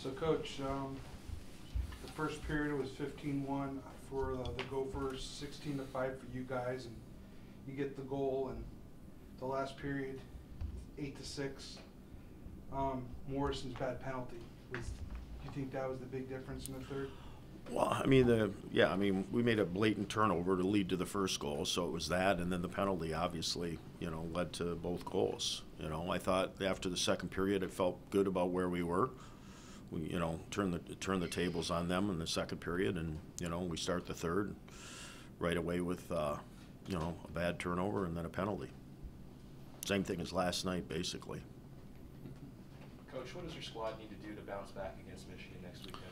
So, Coach, the first period was 15-1 for the Gophers, 16-5 for you guys, and you get the goal. And the last period, 8-6. Morrison's bad penalty. Do you think that was the big difference in the third? Well, we made a blatant turnover to lead to the first goal, so it was that, and then the penalty obviously, led to both goals. I thought after the second period, it felt good about where we were. We, turned the tables on them in the second period, and we start the third right away with a bad turnover and then a penalty. Same thing as last night, basically. Coach, what does your squad need to do to bounce back against Michigan next weekend?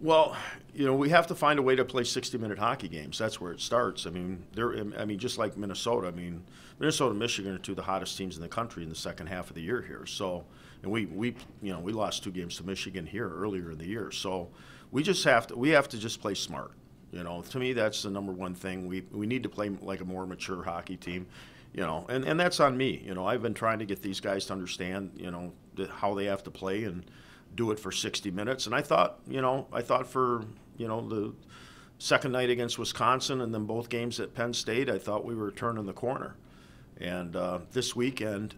Well, we have to find a way to play 60-minute hockey games. That's where it starts. Just like Minnesota. Minnesota and Michigan are two of the hottest teams in the country in the second half of the year here. So, and we lost 2 games to Michigan here earlier in the year. So, we have to just play smart. To me, that's the number one thing. We need to play like a more mature hockey team. And that's on me. I've been trying to get these guys to understand, how they have to play and do it for 60 minutes. And I thought for, the second night against Wisconsin and then both games at Penn State, I thought we were turning the corner. And this weekend,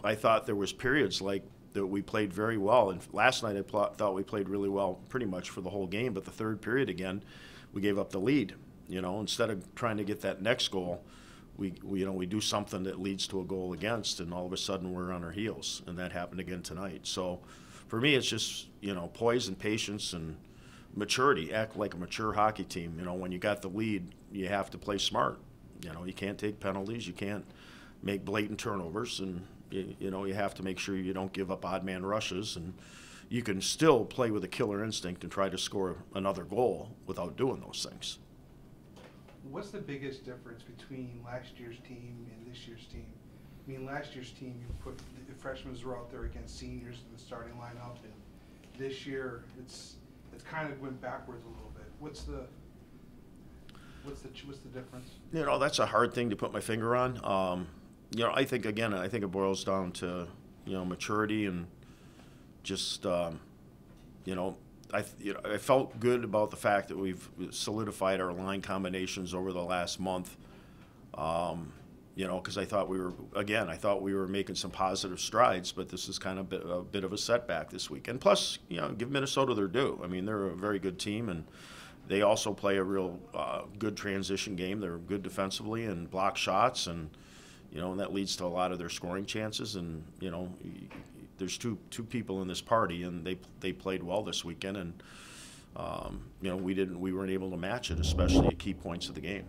I thought there was periods like that we played very well. And last night I thought we played really well pretty much for the whole game. But the third period again, we gave up the lead. Instead of trying to get that next goal, we do something that leads to a goal against, and all of a sudden we're on our heels. And that happened again tonight. So for me, it's just, poise and patience and maturity. Act like a mature hockey team. When you got the lead, you have to play smart. You can't take penalties. You can't make blatant turnovers. And, you have to make sure you don't give up odd man rushes. And you can still play with a killer instinct and try to score another goal without doing those things. What's the biggest difference between last year's team and this year's team? Last year's team, you put the freshmen were out there against seniors in the starting lineup, and this year it's kind of went backwards a little bit. What's the difference? That's a hard thing to put my finger on. I think it boils down to maturity and just I felt good about the fact that we've solidified our line combinations over the last month. Because I thought we were making some positive strides, but this is kind of a bit of a setback this week. And plus, give Minnesota their due. They're a very good team, and they also play a real good transition game. They're good defensively and block shots, and and that leads to a lot of their scoring chances. And there's two people in this party, and they played well this weekend, and we weren't able to match it, especially at key points of the game.